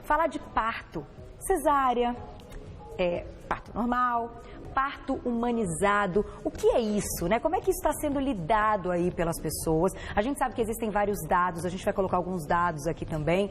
falar de parto, cesárea, parto normal, parto humanizado. O que é isso, né? Como é que isso está sendo lidado aí pelas pessoas? A gente sabe que existem vários dados, a gente vai colocar alguns dados aqui também.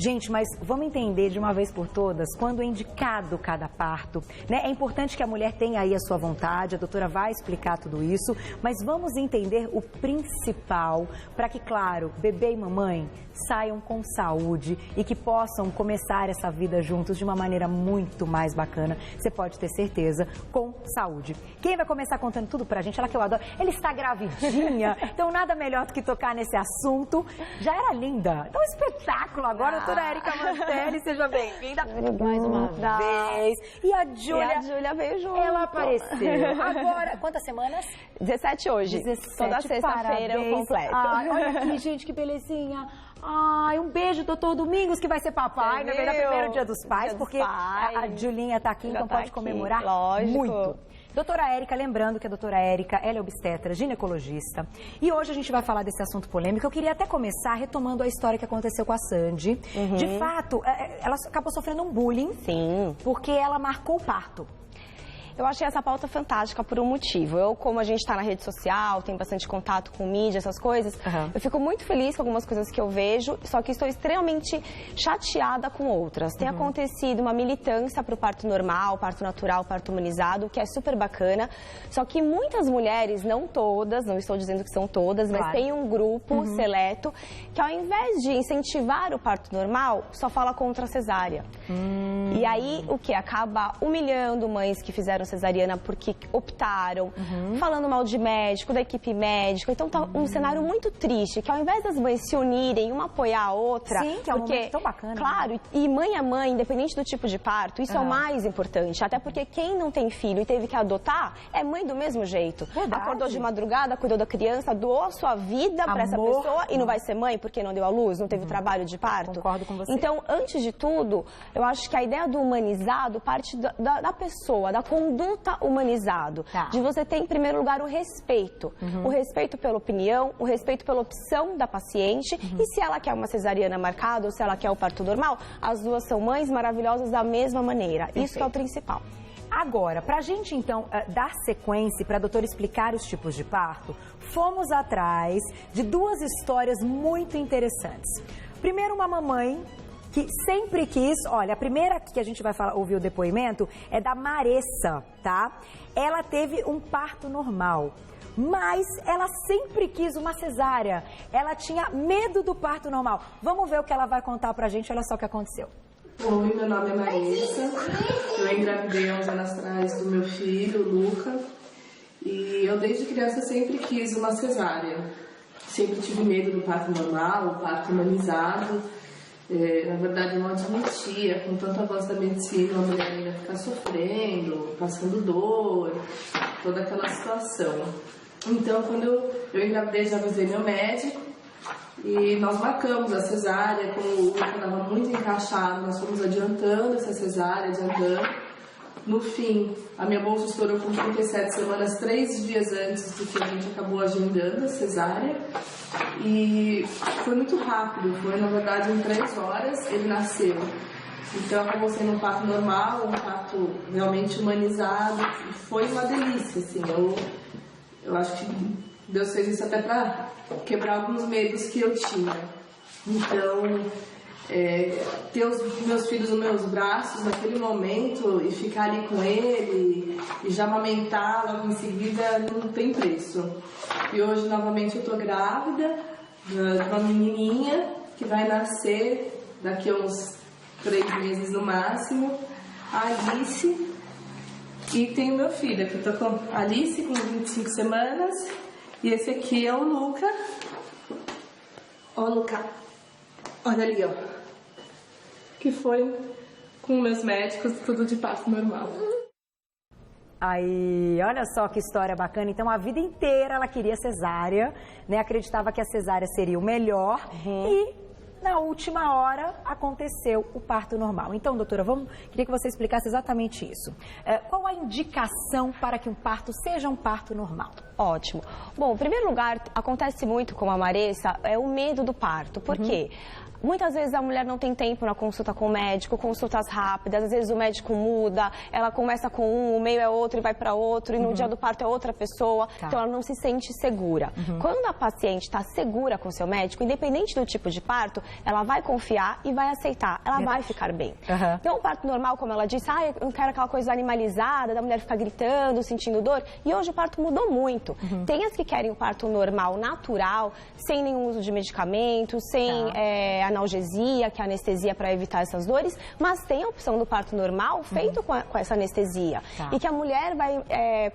Gente, mas vamos entender de uma vez por todas quando é indicado cada parto, né? É importante que a mulher tenha aí a sua vontade, a doutora vai explicar tudo isso, mas vamos entender o principal para que, claro, bebê e mamãe saiam com saúde e que possam começar essa vida juntos de uma maneira muito mais bacana, você pode ter certeza, com saúde. Quem vai começar contando tudo pra gente, ela que eu adoro, ela está gravidinha, então nada melhor do que tocar nesse assunto. Já era linda, então espetáculo agora, doutora Érica Mantelli, seja bem-vinda mais uma vez. E a Júlia veio junto. Ela apareceu. Agora, quantas semanas? 17 hoje. 17, toda sexta-feira eu completo. Ai, olha aqui, gente, que belezinha. Ai, um beijo, doutor Domingos, que vai ser papai, na verdade, primeiro dia dos pais, porque a Julinha tá aqui, então pode comemorar muito. Doutora Érica, lembrando que a doutora Érica, ela é obstetra, ginecologista, e hoje a gente vai falar desse assunto polêmico. Eu queria até começar retomando a história que aconteceu com a Sandy. De fato, ela acabou sofrendo um bullying, porque ela marcou o parto. Eu achei essa pauta fantástica por um motivo. Eu, como a gente está na rede social, tem bastante contato com mídia, essas coisas, eu fico muito feliz com algumas coisas que eu vejo, só que estou extremamente chateada com outras. Tem acontecido uma militância para o parto normal, parto natural, parto humanizado, que é super bacana, só que muitas mulheres, não todas, não estou dizendo que são todas, mas tem um grupo seleto que ao invés de incentivar o parto normal, só fala contra a cesárea. E aí, o que? Acaba humilhando mães que fizeram cesariana porque optaram, falando mal de médico, da equipe médica. Então tá um cenário muito triste, que ao invés das mães se unirem, uma apoiar a outra... Sim, que é um momento tão bacana. Claro, né? E mãe a mãe, independente do tipo de parto, isso é o mais importante. Até porque quem não tem filho e teve que adotar, é mãe do mesmo jeito. Verdade. Acordou de madrugada, cuidou da criança, doou a sua vida para essa pessoa e não vai ser mãe porque não deu à luz, não teve trabalho de parto. Concordo com você. Então, antes de tudo, eu acho que a ideia do humanizado parte da pessoa, da conduta humanizado. De você ter, em primeiro lugar, o respeito. O respeito pela opinião, o respeito pela opção da paciente. E se ela quer uma cesariana marcada ou se ela quer o parto normal, as duas são mães maravilhosas da mesma maneira. Perfeito. Isso que é o principal. Agora, para a gente, então, dar sequência, para a doutora explicar os tipos de parto, fomos atrás de duas histórias muito interessantes. Primeiro, uma mamãe que sempre quis, olha, a primeira que a gente vai ouvir o depoimento é da Maressa, tá? Ela teve um parto normal, mas ela sempre quis uma cesárea. Ela tinha medo do parto normal. Vamos ver o que ela vai contar pra gente, olha só o que aconteceu. Oi, meu nome é Maressa, eu engravidei há uns anos atrás do meu filho, Luca, e eu desde criança sempre quis uma cesárea. Sempre tive medo do parto normal, o parto humanizado. Na verdade, eu não admitia, com tanto avanço da medicina, a mulher ainda ficar sofrendo, passando dor, toda aquela situação. Então, quando eu engravidei, já avisei meu médico e nós marcamos a cesárea. Como o Luca estava muito encaixado, nós fomos adiantando essa cesárea, adiantando. No fim, a minha bolsa estourou com 37 semanas, 3 dias antes do que a gente acabou agendando a cesárea. E foi muito rápido, foi na verdade em 3 horas ele nasceu. Então acabou sendo um parto normal, um parto realmente humanizado. E foi uma delícia, assim. Eu acho que Deus fez isso até para quebrar alguns medos que eu tinha. Então, ter os meus filhos nos meus braços naquele momento e ficar ali com ele e já amamentar logo em seguida não tem preço. E hoje novamente eu tô grávida de uma menininha que vai nascer daqui a uns 3 meses no máximo, a Alice, e tenho meu filho, que eu tô com a Alice com 25 semanas e esse aqui é o Luca. Ó, Luca, olha ali, ó. Que foi com meus médicos, tudo de parto normal. Aí, olha só que história bacana. Então, a vida inteira ela queria cesárea, né? Acreditava que a cesárea seria o melhor e na última hora aconteceu o parto normal. Então, doutora, queria que você explicasse exatamente isso. Qual a indicação para que um parto seja um parto normal? Ótimo. Bom, em primeiro lugar, acontece muito com a Maressa, é o medo do parto. Por quê? Muitas vezes a mulher não tem tempo na consulta com o médico, consultas rápidas, às vezes o médico muda, ela começa com um, o meio é outro e vai para outro, e no dia do parto é outra pessoa, então ela não se sente segura. Quando a paciente está segura com o seu médico, independente do tipo de parto, ela vai confiar e vai aceitar, ela vai ficar bem. Então o parto normal, como ela disse, eu não quero aquela coisa animalizada, da mulher ficar gritando, sentindo dor, e hoje o parto mudou muito. Tem as que querem o parto normal, natural, sem nenhum uso de medicamentos, sem analgesia, que é anestesia para evitar essas dores, mas tem a opção do parto normal feito com essa anestesia. E que a mulher vai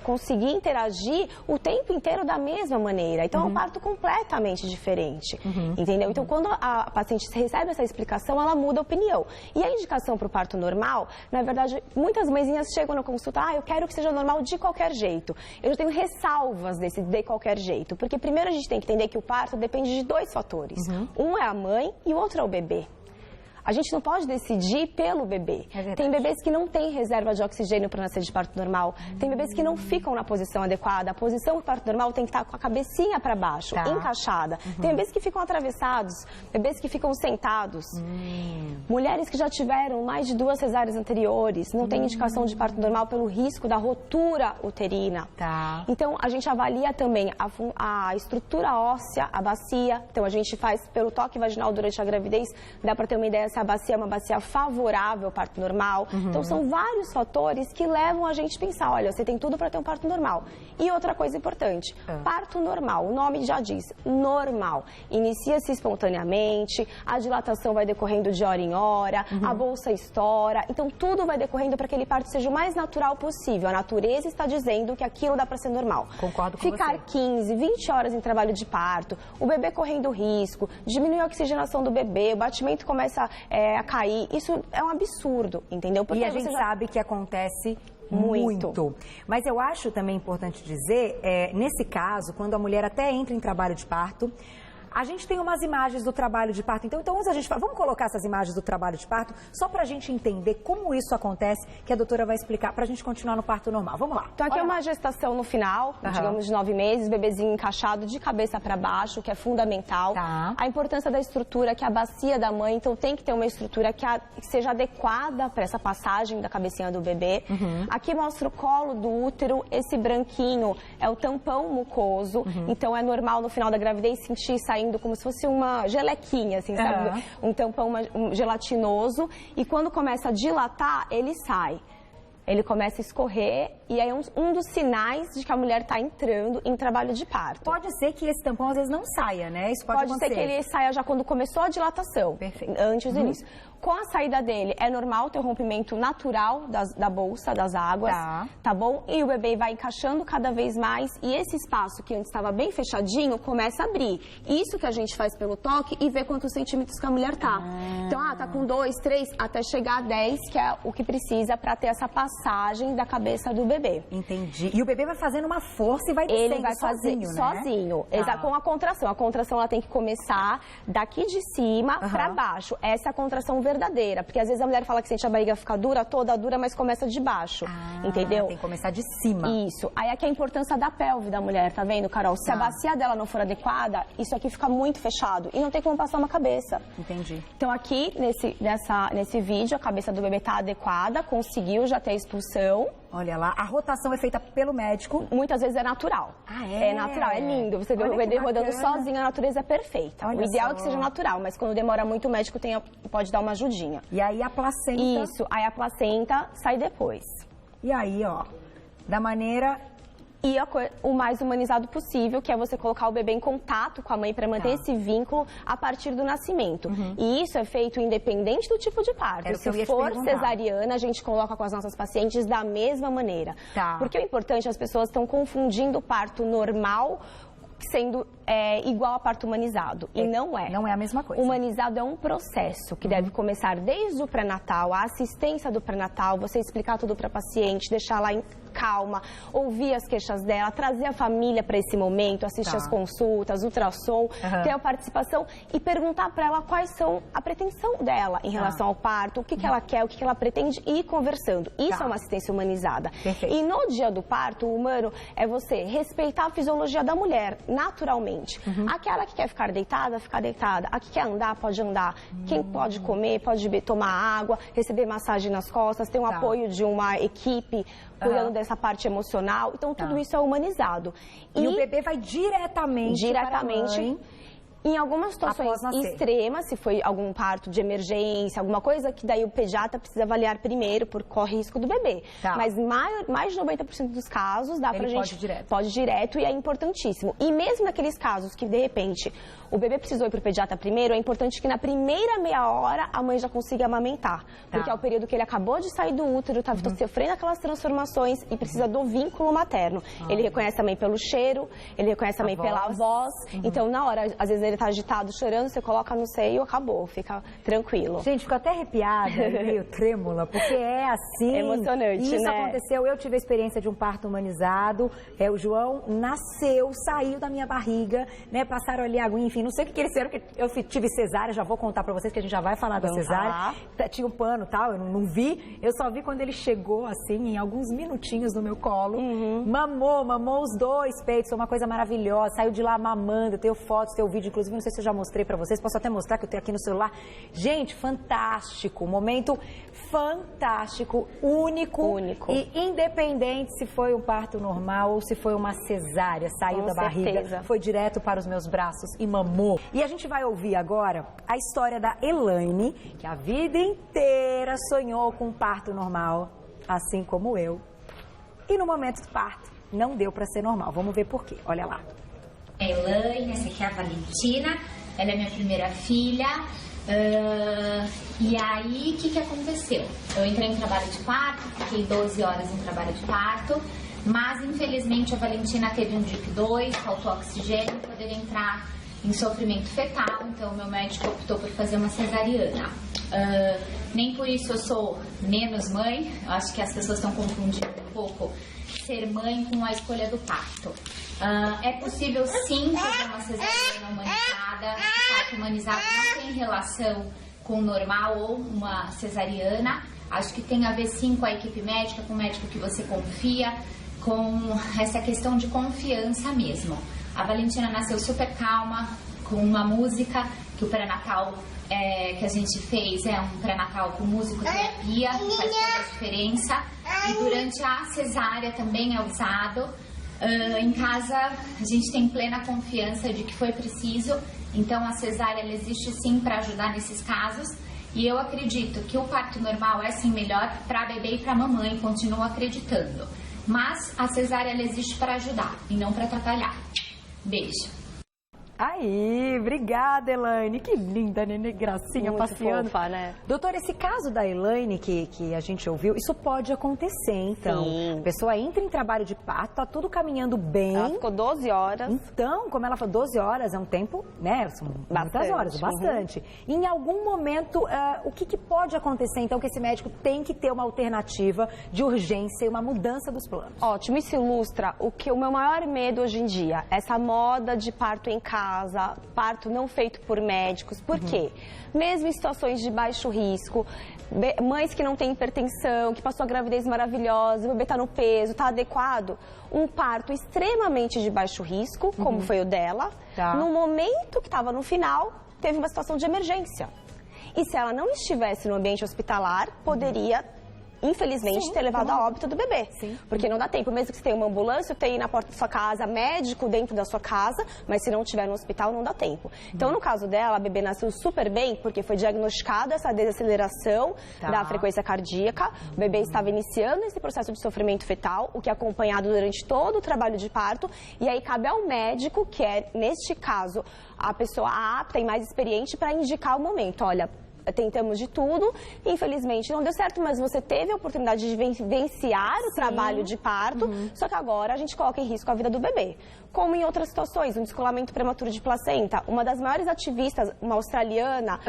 conseguir interagir o tempo inteiro da mesma maneira. Então é um parto completamente diferente, entendeu? Então quando a paciente recebe essa explicação, ela muda a opinião. E a indicação para o parto normal, na verdade, muitas mãezinhas chegam na consulta, eu quero que seja normal de qualquer jeito. Eu já tenho ressalvas desse de qualquer jeito, porque primeiro a gente tem que entender que o parto depende de 2 fatores. Um é a mãe e o outro é o bebê. A gente não pode decidir pelo bebê. Tem bebês que não têm reserva de oxigênio para nascer de parto normal. Tem bebês que não ficam na posição adequada. A posição do parto normal tem que estar com a cabecinha para baixo, encaixada. Tem bebês que ficam atravessados, bebês que ficam sentados. Mulheres que já tiveram mais de 2 cesáreas anteriores, não tem indicação de parto normal pelo risco da rotura uterina. Então, a gente avalia também a estrutura óssea, a bacia. Então, a gente faz pelo toque vaginal durante a gravidez, dá para ter uma ideia se a bacia é uma bacia favorável ao parto normal. Então, são vários fatores que levam a gente a pensar, olha, você tem tudo para ter um parto normal. E outra coisa importante, parto normal, o nome já diz, normal. Inicia-se espontaneamente, a dilatação vai decorrendo de hora em hora, a bolsa estoura. Então, tudo vai decorrendo para que aquele parto seja o mais natural possível. A natureza está dizendo que aquilo dá para ser normal. Concordo com Ficar você. 15, 20 horas em trabalho de parto, o bebê correndo risco, diminuir a oxigenação do bebê, o batimento começa a cair, isso é um absurdo, entendeu? Porque a gente sabe que acontece muito. Mas eu acho também importante dizer, nesse caso, quando a mulher até entra em trabalho de parto, a gente tem umas imagens do trabalho de parto. Então a gente fala, vamos colocar essas imagens do trabalho de parto, só pra gente entender como isso acontece, que a doutora vai explicar pra gente continuar no parto normal. Vamos lá. Então aqui é uma gestação no final, digamos de 9 meses, bebezinho encaixado de cabeça pra baixo, que é fundamental. A importância da estrutura, que é a bacia da mãe, então tem que ter uma estrutura que seja adequada para essa passagem da cabecinha do bebê. Aqui mostra o colo do útero, esse branquinho é o tampão mucoso, então é normal no final da gravidez sentir saindo como se fosse uma gelequinha, assim, sabe? Um tampão gelatinoso. E quando começa a dilatar, ele sai. Ele começa a escorrer e aí é um dos sinais de que a mulher está entrando em trabalho de parto. Pode ser que esse tampão às vezes não saia, né? Isso pode acontecer. Ser que ele saia já quando começou a dilatação, antes do início. Com a saída dele, é normal ter o rompimento natural da bolsa, das águas, tá bom? E o bebê vai encaixando cada vez mais e esse espaço que antes estava bem fechadinho começa a abrir. Isso que a gente faz pelo toque e vê quantos centímetros que a mulher tá. Então, tá com 2, 3, até chegar a 10, que é o que precisa para ter essa passagem da cabeça do bebê. Entendi. E o bebê vai fazendo uma força e vai descendo. Ele vai sozinho, sozinho. Com a contração. A contração ela tem que começar daqui de cima para baixo. Essa é a contração verdadeira, porque às vezes a mulher fala que sente a barriga ficar dura, toda dura, mas começa de baixo, entendeu? Tem que começar de cima. Isso. Aí aqui é a importância da pelve da mulher, tá vendo, Carol? Se a bacia dela não for adequada, isso aqui fica muito fechado e não tem como passar uma cabeça. Entendi. Então aqui, nesse vídeo, a cabeça do bebê tá adequada, conseguiu já ter a expulsão. Olha lá, a rotação é feita pelo médico. Muitas vezes é natural. É natural, é lindo. Você vê o bebê rodando sozinho, a natureza é perfeita. O ideal é que seja natural, mas quando demora muito, o médico pode dar uma ajudinha. E aí a placenta... Isso, aí a placenta sai depois. E aí, ó, da maneira... E o mais humanizado possível, que é você colocar o bebê em contato com a mãe para manter esse vínculo a partir do nascimento. E isso é feito independente do tipo de parto. Se for cesariana, a gente coloca com as nossas pacientes da mesma maneira. Porque o importante, as pessoas estão confundindo o parto normal sendo igual a parto humanizado. E não é. Não é a mesma coisa. Humanizado é um processo que deve começar desde o pré-natal, a assistência do pré-natal, você explicar tudo para a paciente, deixar lá em calma, ouvir as queixas dela, trazer a família para esse momento, assistir as consultas, ultrassom, ter a participação e perguntar para ela quais são a pretensão dela em relação ao parto, o que ela quer, o que ela pretende e ir conversando. Isso é uma assistência humanizada. Perfeito. E no dia do parto, o humano é você respeitar a fisiologia da mulher, naturalmente. diferente. Aquela que quer ficar deitada, ficar deitada. A que quer andar, pode andar. Quem pode comer, pode tomar água, receber massagem nas costas, ter um apoio de uma equipe cuidando dessa parte emocional. Então, tudo isso é humanizado. E o bebê vai diretamente para a mãe. Em algumas situações extremas, se foi algum parto de emergência, alguma coisa, que daí o pediatra precisa avaliar primeiro, por corre risco do bebê. Mas mais de 90% dos casos dá pra gente... Pode direto e é importantíssimo. E mesmo naqueles casos que, de repente, o bebê precisou ir pro pediatra primeiro, é importante que na primeira meia hora a mãe já consiga amamentar. Porque é o período que ele acabou de sair do útero, tá sofrendo aquelas transformações e precisa do vínculo materno. Ele reconhece também pelo cheiro, ele reconhece também pela voz. Então, na hora, às vezes ele tá agitado, chorando, você coloca no seio, acabou, fica tranquilo. Gente, fico até arrepiada, meio trêmula, porque é assim. Emocionante, isso aconteceu, eu tive a experiência de um parto humanizado, o João nasceu, saiu da minha barriga, né, passaram ali aguinha, enfim, não sei o que eles fizeram, que eu tive cesárea, já vou contar pra vocês que a gente já vai falar da cesárea. Tinha um pano e tal, eu não vi, eu só vi quando ele chegou, assim, em alguns minutinhos no meu colo, mamou os 2 peitos, foi uma coisa maravilhosa, saiu de lá mamando, eu tenho fotos, tenho vídeo, inclusive, não sei se eu já mostrei pra vocês, posso até mostrar que eu tenho aqui no celular. Gente, fantástico, momento fantástico, único. E independente se foi um parto normal ou se foi uma cesárea, saiu da barriga, foi direto para os meus braços e mamou. E a gente vai ouvir agora a história da Elaine, que a vida inteira sonhou com um parto normal, assim como eu. E no momento do parto, não deu pra ser normal. Vamos ver por quê. Olha lá. A Elaine, essa aqui é a Valentina, ela é minha primeira filha. E aí, o que aconteceu? Eu entrei em trabalho de parto, fiquei 12 horas em trabalho de parto, mas infelizmente a Valentina teve um DIP 2, faltou oxigênio, poderia entrar em sofrimento fetal, então o meu médico optou por fazer uma cesariana. Nem por isso eu sou menos mãe, eu acho que as pessoas estão confundindo um pouco ser mãe com a escolha do parto. É possível sim fazer uma cesariana humanizada. O parto humanizado não tem relação com o normal ou uma cesariana. Acho que tem a ver sim com a equipe médica, com o médico que você confia, com essa questão de confiança mesmo. A Valentina nasceu super calma, com uma música, que o pré-natal que a gente fez é um pré-natal com musicoterapia, que faz toda a diferença. E durante a cesárea também é usado. Em casa, a gente tem plena confiança de que foi preciso, então a cesárea ela existe sim para ajudar nesses casos. E eu acredito que o parto normal é sim melhor para bebê e para mamãe, continuo acreditando. Mas a cesárea ela existe para ajudar e não para atrapalhar. Beijo. Aí, obrigada, Elaine. Que linda, nenê, gracinha, muito passeando. Fofa, né? Doutora, esse caso da Elaine que a gente ouviu, isso pode acontecer, então. Sim. A pessoa entra em trabalho de parto, tá tudo caminhando bem. Ela ficou 12 horas. Então, como ela falou, 12 horas é um tempo, né? São muitas horas, bastante. Em algum momento, o que pode acontecer, então, que esse médico tem que ter uma alternativa de urgência e uma mudança dos planos? Ótimo, isso ilustra o meu maior medo hoje em dia, essa moda de parto em casa, parto não feito por médicos. Por quê? Mesmo em situações de baixo risco, mães que não têm hipertensão, que passou a gravidez maravilhosa, o bebê está no peso, está adequado, um parto extremamente de baixo risco, como foi o dela, no momento que estava no final, teve uma situação de emergência. E se ela não estivesse no ambiente hospitalar, poderia infelizmente, ter levado a óbito do bebê. Porque não dá tempo, mesmo que você tenha uma ambulância, tenha na porta da sua casa, médico dentro da sua casa, mas se não tiver no hospital, não dá tempo. Então, no caso dela, a bebê nasceu super bem, porque foi diagnosticada essa desaceleração da frequência cardíaca. O bebê estava iniciando esse processo de sofrimento fetal, o que é acompanhado durante todo o trabalho de parto, e aí cabe ao médico, que é, neste caso, a pessoa apta e mais experiente para indicar o momento. Olha, tentamos de tudo, infelizmente não deu certo, mas você teve a oportunidade de vivenciar o trabalho de parto, só que agora a gente coloca em risco a vida do bebê. Como em outras situações, um descolamento prematuro de placenta. Uma das maiores ativistas, uma australiana,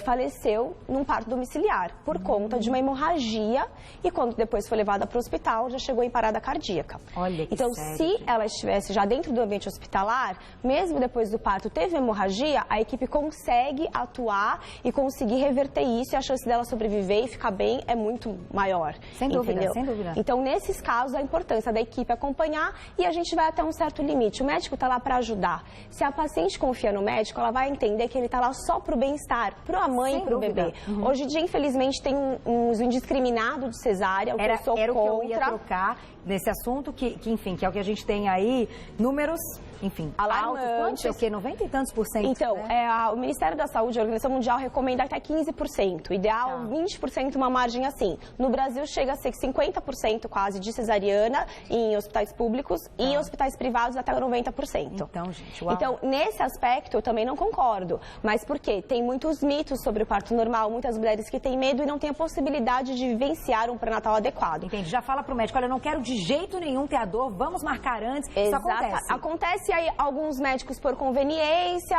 faleceu num parto domiciliar por conta de uma hemorragia e quando depois foi levada para o hospital, já chegou em parada cardíaca. Olha que então, sério, se ela estivesse já dentro do ambiente hospitalar, mesmo depois do parto teve hemorragia, a equipe consegue atuar e consegue conseguir reverter isso e a chance dela sobreviver e ficar bem é muito maior. Sem dúvida, entendeu? sem dúvida. Então, nesses casos, a importância da equipe acompanhar e a gente vai até um certo limite. O médico está lá para ajudar. Se a paciente confia no médico, ela vai entender que ele está lá só para o bem-estar, para a mãe e para o bebê. Hoje em dia, infelizmente, tem um uso indiscriminado de cesárea, o que eu sou era contra. o que eu ia trocar nesse assunto, que enfim, que é o que a gente tem aí, números, enfim, alarmantes. Altos, o quê? 90 e tantos por cento? Então, né? o Ministério da Saúde, a Organização Mundial, recomenda até 15%. O ideal, 20%, uma margem assim. No Brasil, chega a ser 50% quase de cesariana em hospitais públicos e em hospitais privados até 90%. Então, gente, uau. Então, nesse aspecto, eu também não concordo. Mas por quê? Tem muitos mitos sobre o parto normal, muitas mulheres que têm medo e não têm a possibilidade de vivenciar um pré-natal adequado. Entendi. Já fala pro médico, olha, eu não quero de jeito nenhum ter a dor, vamos marcar antes. Isso acontece. Acontece aí, alguns médicos por conveniência,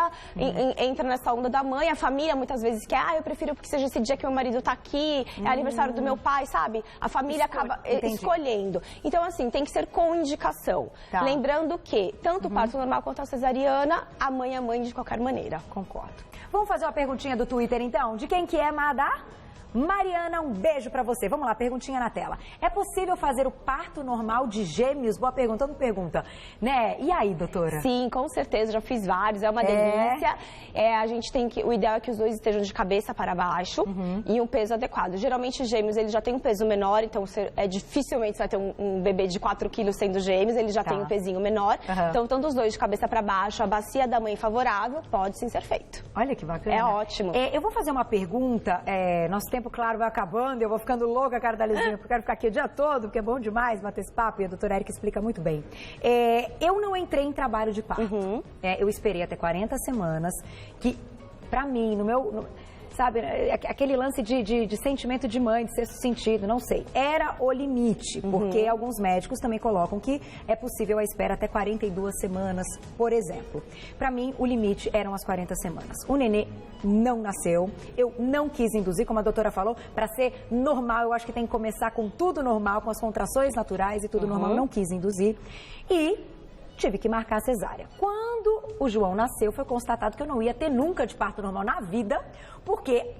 entra nessa onda da mãe, a família muitas vezes quer, eu prefiro que seja esse dia que meu marido tá aqui, é aniversário do meu pai, sabe? A família acaba escolhendo. Então, assim, tem que ser com indicação. Lembrando que, tanto o parto normal quanto a cesariana, a mãe é mãe de qualquer maneira. Concordo. Vamos fazer uma perguntinha do Twitter, então? De quem que é, Mada? Mariana, um beijo pra você. Vamos lá, perguntinha na tela. É possível fazer o parto normal de gêmeos? Boa pergunta, não pergunta, né? E aí, doutora? Sim, com certeza, já fiz vários, é uma delícia. A gente tem que, o ideal é que os dois estejam de cabeça para baixo e um peso adequado. Geralmente, gêmeos, eles já têm um peso menor, então dificilmente você vai ter um bebê de 4 quilos sendo gêmeos, ele já tem um pezinho menor. Então, tanto os dois de cabeça para baixo, a bacia da mãe favorável, pode sim ser feito. Olha que bacana. É ótimo. Eu vou fazer uma pergunta, nosso tempo, claro, vai acabando, eu vou ficando louca, cara da Lisinha, porque eu quero ficar aqui o dia todo, porque é bom demais bater esse papo, e a doutora Érica explica muito bem. Eu não entrei em trabalho de parto. Eu esperei até 40 semanas, que, pra mim, no meu... sabe, aquele lance de sentimento de mãe, de sexto sentido, não sei. Era o limite, porque alguns médicos também colocam que é possível a espera até 42 semanas, por exemplo. Para mim, o limite eram as 40 semanas. O nenê não nasceu, eu não quis induzir, como a doutora falou, para ser normal, eu acho que tem que começar com tudo normal, com as contrações naturais e tudo normal, não quis induzir. E tive que marcar a cesárea. Quando o João nasceu, foi constatado que eu não ia ter nunca de parto normal na vida, porque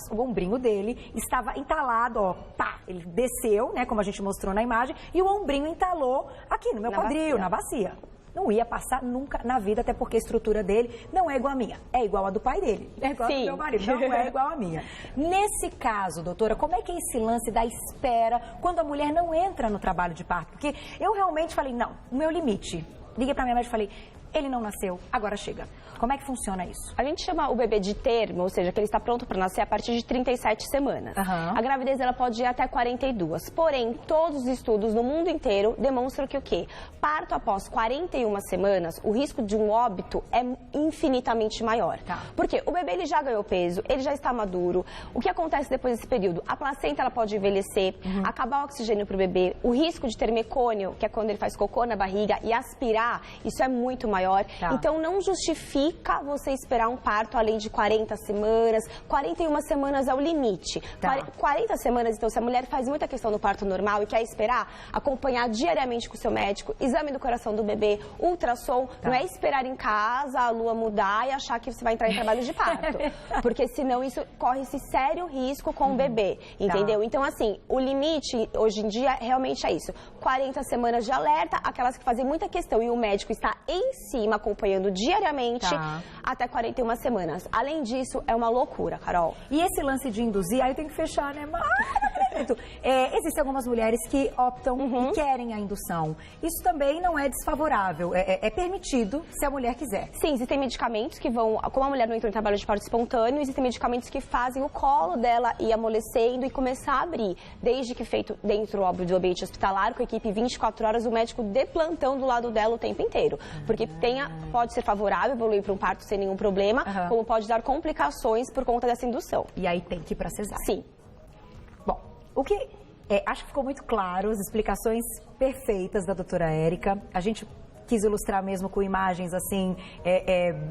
o ombrinho dele estava entalado, ó, pá, ele desceu, né, como a gente mostrou na imagem, e o ombrinho entalou aqui no meu quadril, na bacia. Não ia passar nunca na vida, até porque a estrutura dele não é igual a minha. É igual a do pai dele. É igual a do meu marido, não é igual a minha. Nesse caso, doutora, como é que é esse lance da espera quando a mulher não entra no trabalho de parto? Porque eu realmente falei, não, o meu limite. Liguei pra minha médica e falei, ele não nasceu, agora chega. Como é que funciona isso? A gente chama o bebê de termo, ou seja, que ele está pronto para nascer a partir de 37 semanas. A gravidez ela pode ir até 42. Porém, todos os estudos no mundo inteiro demonstram que o quê? Parto após 41 semanas, o risco de um óbito é infinitamente maior. Porque o bebê ele já ganhou peso, ele já está maduro. O que acontece depois desse período? A placenta ela pode envelhecer, acabar o oxigênio para o bebê. O risco de ter mecônio, que é quando ele faz cocô na barriga, e aspirar, isso é muito maior. Então, não justifica você esperar um parto além de 40 semanas. 41 semanas é o limite. 40 semanas, então, se a mulher faz muita questão no parto normal e quer esperar, acompanhar diariamente com o seu médico, exame do coração do bebê, ultrassom, não é esperar em casa, a lua mudar e achar que você vai entrar em trabalho de parto. Porque senão isso corre-se sério risco com o bebê, entendeu? Então, assim, o limite hoje em dia realmente é isso. 40 semanas de alerta, aquelas que fazem muita questão e o médico está em cima acompanhando diariamente até 41 semanas. Além disso, é uma loucura, Carol. E esse lance de induzir, aí eu tenho que fechar, né? Existem algumas mulheres que optam e querem a indução. Isso também não é desfavorável, é permitido se a mulher quiser. Sim, existem medicamentos que vão, como a mulher não entrou em trabalho de parto espontâneo, existem medicamentos que fazem o colo dela ir amolecendo e começar a abrir. Desde que feito dentro, óbvio, do ambiente hospitalar, com a equipe 24 horas, o médico de plantão do lado dela o tempo inteiro. Porque pode ser favorável, evoluir para um parto sem nenhum problema, como pode dar complicações por conta dessa indução. E aí tem que ir para cesárea. Sim. Bom, o que acho que ficou muito claro, as explicações perfeitas da doutora Érica. A gente quis ilustrar mesmo com imagens assim,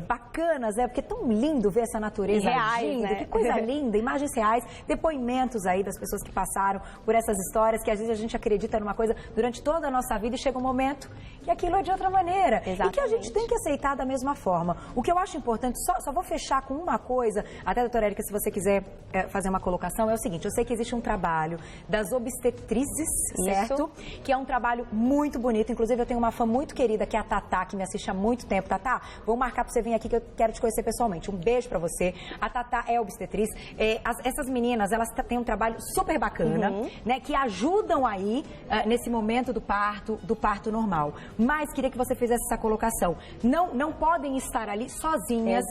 bacanas, porque é tão lindo ver essa natureza reais, agindo, né? Que coisa linda, imagens reais, depoimentos aí das pessoas que passaram por essas histórias, que às vezes a gente acredita numa coisa durante toda a nossa vida e chega um momento que aquilo é de outra maneira. Exatamente. E que a gente tem que aceitar da mesma forma. O que eu acho importante, só vou fechar com uma coisa, até, doutora Érica, se você quiser fazer uma colocação, é o seguinte, eu sei que existe um trabalho das obstetrizes, certo? Que é um trabalho muito bonito, inclusive eu tenho uma fã muito querida, que é a Tatá, que me assiste há muito tempo. Tatá, vou marcar pra você vir aqui que eu quero te conhecer pessoalmente. Um beijo pra você. A Tatá é obstetriz. Essas meninas, elas têm um trabalho super bacana, né? Que ajudam aí nesse momento do parto normal. Mas queria que você fizesse essa colocação. Não podem estar ali sozinhas,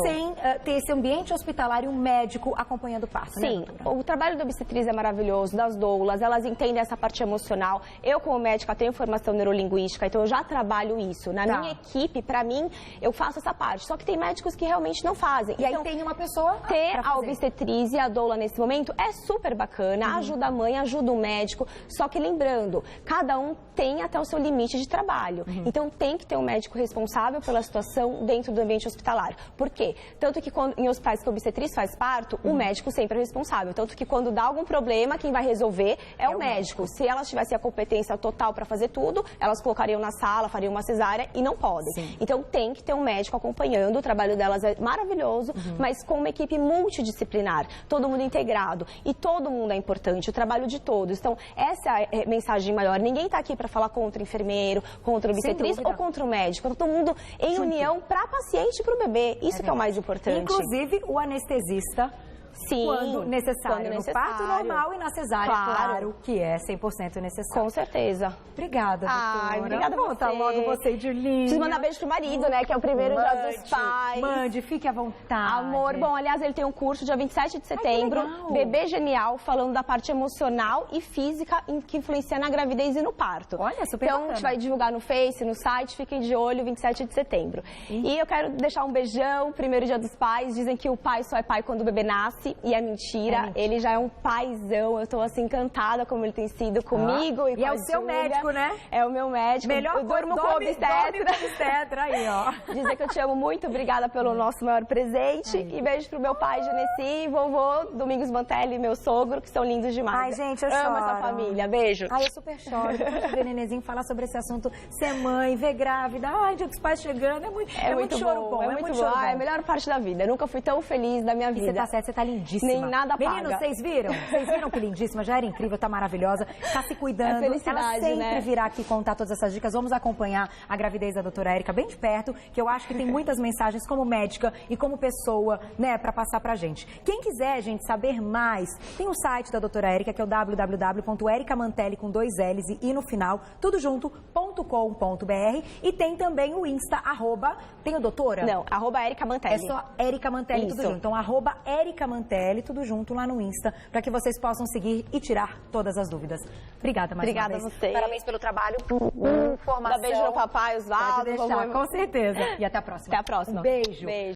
sem ter esse ambiente hospitalar e um médico acompanhando o parto. Sim, né, o trabalho da obstetriz é maravilhoso, das doulas, elas entendem essa parte emocional. Eu, como médica, tenho formação neurolinguística, então eu já trabalho isso. Na minha equipe, pra mim, eu faço essa parte. Só que tem médicos que realmente não fazem. E então, aí tem uma pessoa ter a obstetriz e a doula nesse momento é super bacana, ajuda a mãe, ajuda o médico. Só que lembrando, cada um tem até o seu limite de trabalho. Então tem que ter um médico responsável pela situação dentro do ambiente hospitalar. Por quê? Tanto que em hospitais que a obstetriz faz parto, o médico sempre é responsável. Tanto que quando dá algum problema, quem vai resolver é o médico. Se elas tivessem a competência total para fazer tudo, elas colocariam na sala, fariam uma cesárea e não podem. Então tem que ter um médico acompanhando, o trabalho delas é maravilhoso, mas com uma equipe multidisciplinar, todo mundo integrado. E todo mundo é importante, o trabalho de todos. Então essa é a mensagem maior. Ninguém está aqui para falar contra o enfermeiro, contra o obstetriz ou contra o médico. Todo mundo em união para a paciente e para o bebê. Isso que é o mais importante. Inclusive o anestesista. Sim, quando necessário. No parto normal e na cesárea, claro que é 100% necessário. Com certeza. Obrigada, doutora. Obrigada a você. Tá logo você de linha. Preciso mandar beijo pro marido, né, que é o primeiro dia dos pais. Mande, fique à vontade. Amor, bom, aliás, ele tem um curso dia 27 de setembro, Bebê Genial, falando da parte emocional e física que influencia na gravidez e no parto. Olha, super Então, bacana. a gente vai divulgar no Face, no site, fiquem de olho, 27 de setembro. E eu quero deixar um beijão, primeiro dia dos pais. Dizem que o pai só é pai quando o bebê nasce, e é mentira. Ele já é um paizão, eu tô assim encantada como ele tem sido comigo e com é a o seu Júlia. médico, né? É o meu médico. Melhor eu durmo com o obstetra. Aí, ó. Dizer que eu te amo muito, obrigada pelo nosso maior presente. E beijo pro meu pai, Genesi, vovô, Domingos Mantelli e meu sogro, que são lindos demais. Ai, gente, eu amo choro. essa família. Beijo. Ai, eu super choro. Depois de ver Nenezinho falar sobre esse assunto, ser mãe, ver grávida, ai, dia dos pais chegando, é muito choro bom. É muito bom. É a melhor parte da vida. Eu nunca fui tão feliz da minha vida. Você tá certo, você tá lindíssima. Nem nada paga. Meninos, vocês viram? Vocês viram que lindíssima? Já era incrível, tá maravilhosa, tá se cuidando. Felicidade, ela sempre né? virá aqui contar todas essas dicas. Vamos acompanhar a gravidez da doutora Érica bem de perto, que eu acho que tem muitas mensagens como médica e como pessoa, né, pra passar pra gente. Quem quiser, gente, saber mais, tem o site da doutora Érica, que é o www.ericamantelli com 2 L's e no final, tudo junto.com.br, e tem também o Insta, tem o doutora? Não, @Erica Mantelli. É só Érica Mantelli, tudo junto. Então, @Érica Mantelli, tudo junto lá no Insta, para que vocês possam seguir e tirar todas as dúvidas. Obrigada mais uma vez. Obrigada a você. Parabéns pelo trabalho. Dá beijo no papai, Osvaldo. Pode deixar, com certeza. E até a próxima. Até a próxima. Um beijo. Beijo.